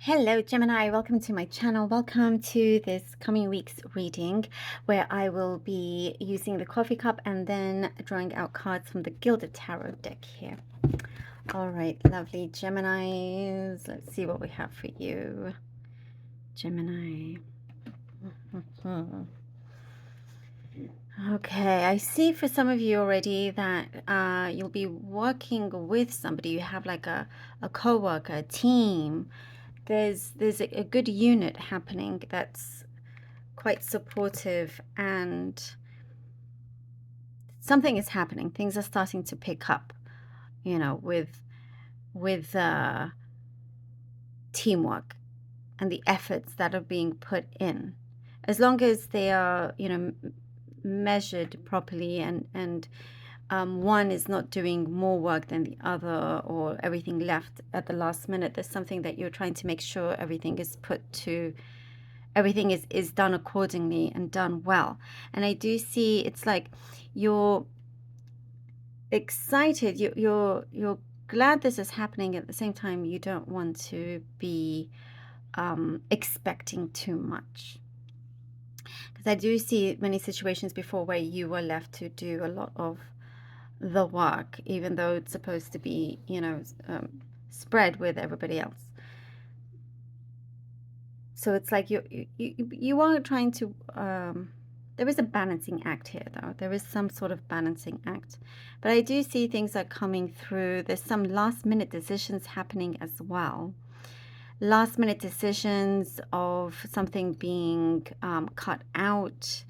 Hello, Gemini. Welcome to my channel. Welcome to this coming week's reading where I will be using the coffee cup and then drawing out cards from the Gilded Tarot deck here. All right, lovely Geminis. Let's see what we have for you. Gemini. Okay, I see for some of you already that you'll be working with somebody. You have like a co-worker, a team. There's a good unit happening that's quite supportive, and something is happening. Things are starting to pick up, with teamwork and the efforts that are being put in. As long as they are, measured properly, and one is not doing more work than the other, or everything left at the last minute. There's something that you're trying to make sure everything is done accordingly and done well. And I do see it's like you're excited, you're glad this is happening. At the same time, you don't want to be expecting too much, because I do see many situations before where you were left to do a lot of the work, even though it's supposed to be, spread with everybody else. So it's like you are trying to, there is a balancing act here, though. There is some sort of balancing act. But I do see things are coming through. There's some last minute decisions happening as well. Last minute decisions of something being cut out.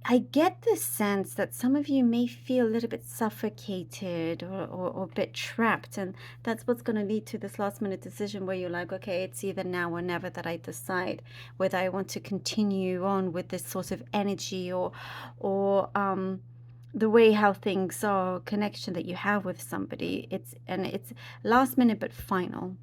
I get the sense that some of you may feel a little bit suffocated or a bit trapped, and that's what's going to lead to this last minute decision where you're like, okay, it's either now or never that I decide whether I want to continue on with this sort of energy or the way how things are, connection that you have with somebody. It's last minute but final.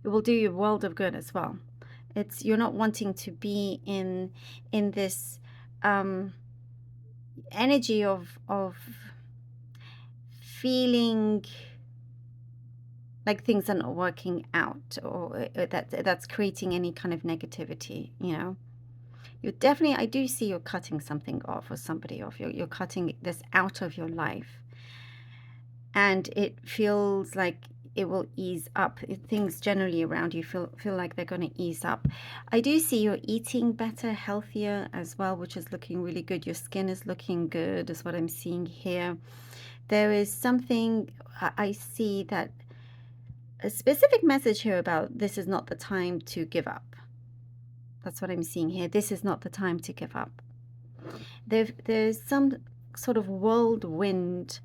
It will do you a world of good as well. You're not wanting to be in this energy of feeling like things are not working out, or that's creating any kind of negativity. You definitely, I do see you're cutting something off or somebody off. You're cutting this out of your life, and it feels like it will ease up. Things generally around you feel like they're going to ease up. I do see you're eating better, healthier as well, which is looking really good. Your skin is looking good, is what I'm seeing here. There is something, I see that a specific message here about this is not the time to give up. That's what I'm seeing here. This is not the time to give up. There's some sort of whirlwind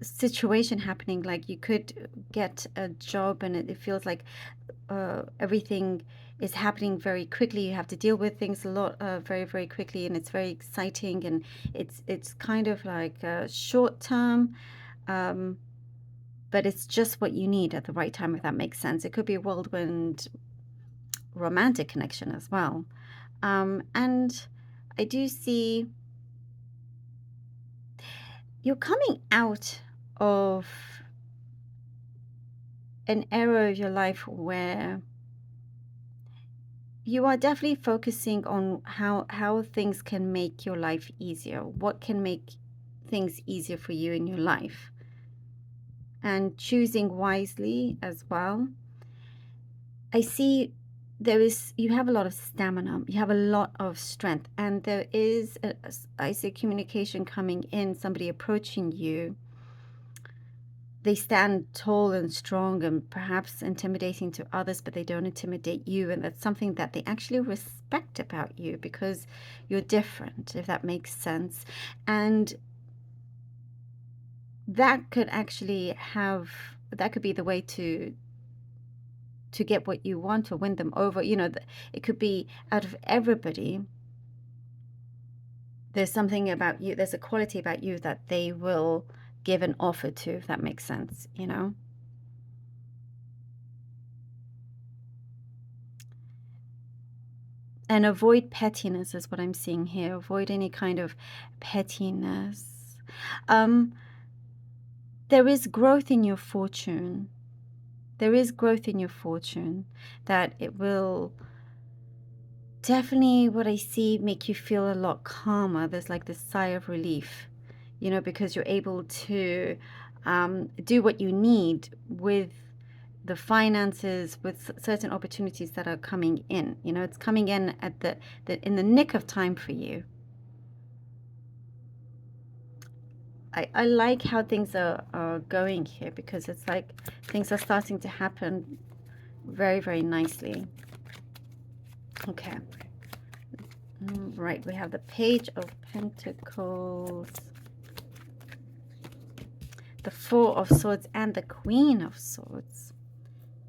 situation happening. Like you could get a job, and it feels like everything is happening very quickly. You have to deal with things a lot very, very quickly, and it's very exciting, and it's kind of like short term, but it's just what you need at the right time, if that makes sense. It could be a whirlwind romantic connection as well. And I do see you're coming out of an era of your life where you are definitely focusing on how things can make your life easier, what can make things easier for you in your life, and choosing wisely as well. I see you have a lot of stamina, you have a lot of strength, and there is I see communication coming in, somebody approaching you. They stand tall and strong and perhaps intimidating to others, but they don't intimidate you, and that's something that they actually respect about you, because you're different, if that makes sense. And that could actually be the way to get what you want or win them over. It could be out of everybody, there's something about you, there's a quality about you that they will give an offer to, if that makes sense. And avoid pettiness is what I'm seeing here. Avoid any kind of pettiness. Um, there is growth in your fortune. There is growth in your fortune that it will definitely, what I see, make you feel a lot calmer. There's like this sigh of relief, because you're able to do what you need with the finances, with certain opportunities that are coming in. It's coming in at in the nick of time for you. I like how things are going here, because it's like things are starting to happen very, very nicely. Okay. Right, we have the Page of Pentacles, the Four of Swords, and the Queen of Swords.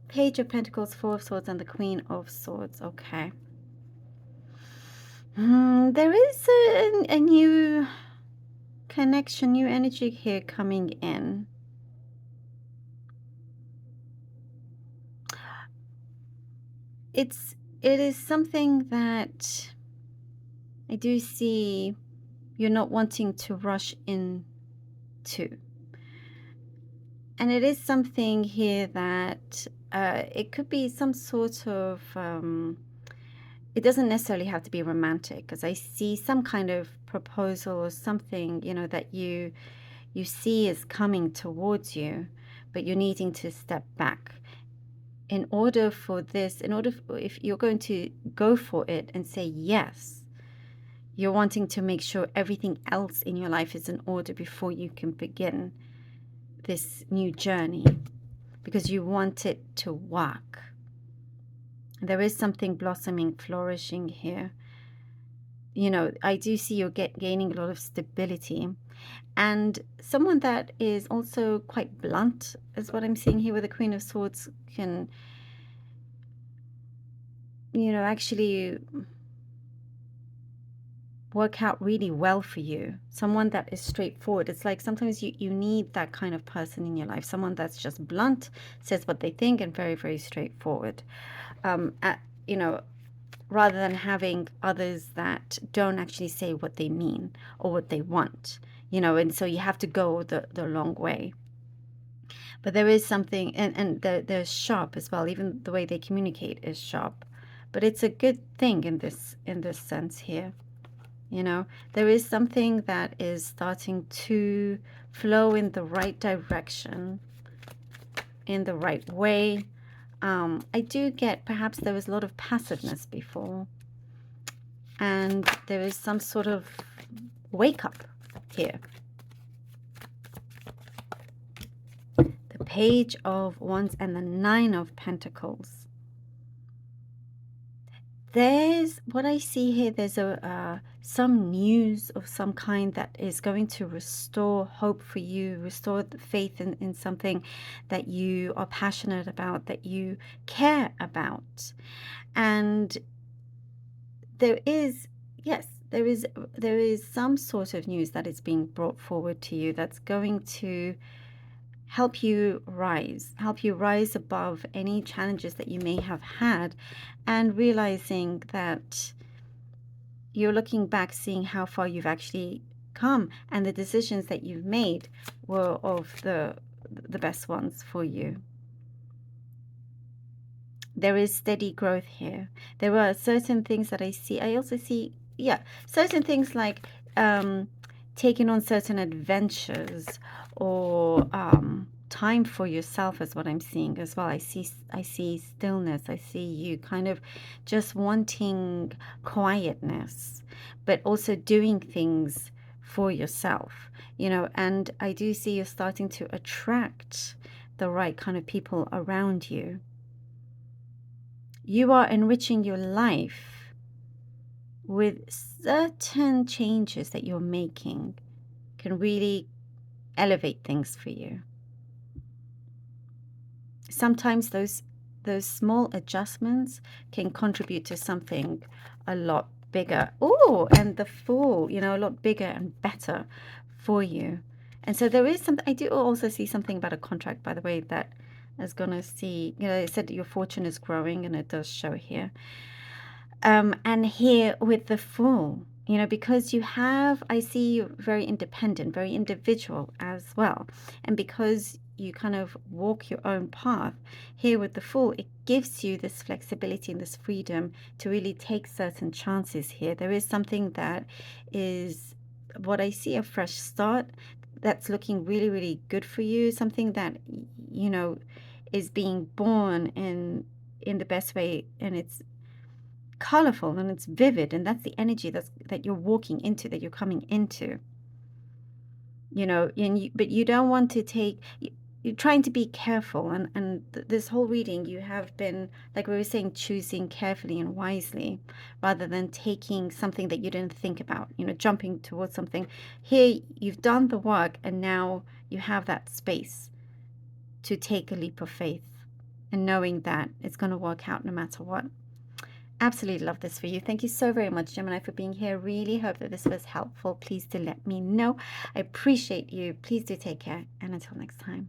Page of Pentacles, Four of Swords, and the Queen of Swords. Okay. There is a new connection, new energy here coming in. It is something that I do see you're not wanting to rush into. And it is something here that it could be some sort of, it doesn't necessarily have to be romantic, because I see some kind of proposal or something, that you see is coming towards you, but you're needing to step back. In order for this, if you're going to go for it and say yes, you're wanting to make sure everything else in your life is in order before you can begin this new journey, because you want it to work. There is something blossoming, flourishing here. I do see you're gaining a lot of stability, and someone that is also quite blunt is what I'm seeing here with the Queen of Swords can, actually work out really well for you. Someone that is straightforward. It's like sometimes you need that kind of person in your life. Someone that's just blunt, says what they think, and very, very straightforward. Rather than having others that don't actually say what they mean or what they want, and so you have to go the long way. But there is something, and they're sharp as well. Even the way they communicate is sharp. But it's a good thing in this sense here. There is something that is starting to flow in the right direction, in the right way. I do get, perhaps there was a lot of passiveness before, and there is some sort of wake up here. The Page of Wands and the Nine of Pentacles. There's, what I see here, there's some news of some kind that is going to restore hope for you, restore the faith in something that you are passionate about, that you care about. And there is, yes, there is some sort of news that is being brought forward to you that's going to help you rise above any challenges that you may have had, and realizing that you're looking back, seeing how far you've actually come, and the decisions that you've made were of the best ones for you. There is steady growth here. There are certain things that I see. I also see, certain things like taking on certain adventures, or time for yourself is what I'm seeing as well. I see stillness. I see you kind of just wanting quietness, but also doing things for yourself, and I do see you're starting to attract the right kind of people around you. You are enriching your life with certain changes that you're making, can really elevate things for you. Sometimes those small adjustments can contribute to something a lot bigger. Oh, and the Fool, a lot bigger and better for you. And so there is something, I do also see something about a contract, by the way, that is going to see, it said that your fortune is growing, and it does show here. And here with the Fool, you know, because you have, I see you very independent, very individual as well. And because you kind of walk your own path, here with the Fool, it gives you this flexibility and this freedom to really take certain chances here. There is something that is what I see, a fresh start that's looking really, really good for you, something that, you know, is being born in the best way, and it's colorful and it's vivid, and that's the energy that you're walking into, that you're coming into, you know. And but you don't want to take you're trying to be careful, and this whole reading you have been, like we were saying, choosing carefully and wisely rather than taking something that you didn't think about, you know, jumping towards something. Here you've done the work, and now you have that space to take a leap of faith and knowing that it's going to work out no matter what. Absolutely love this for you. Thank you so very much, Gemini, for being here. Really hope that this was helpful. Please do let me know. I appreciate you. Please do take care. And until next time.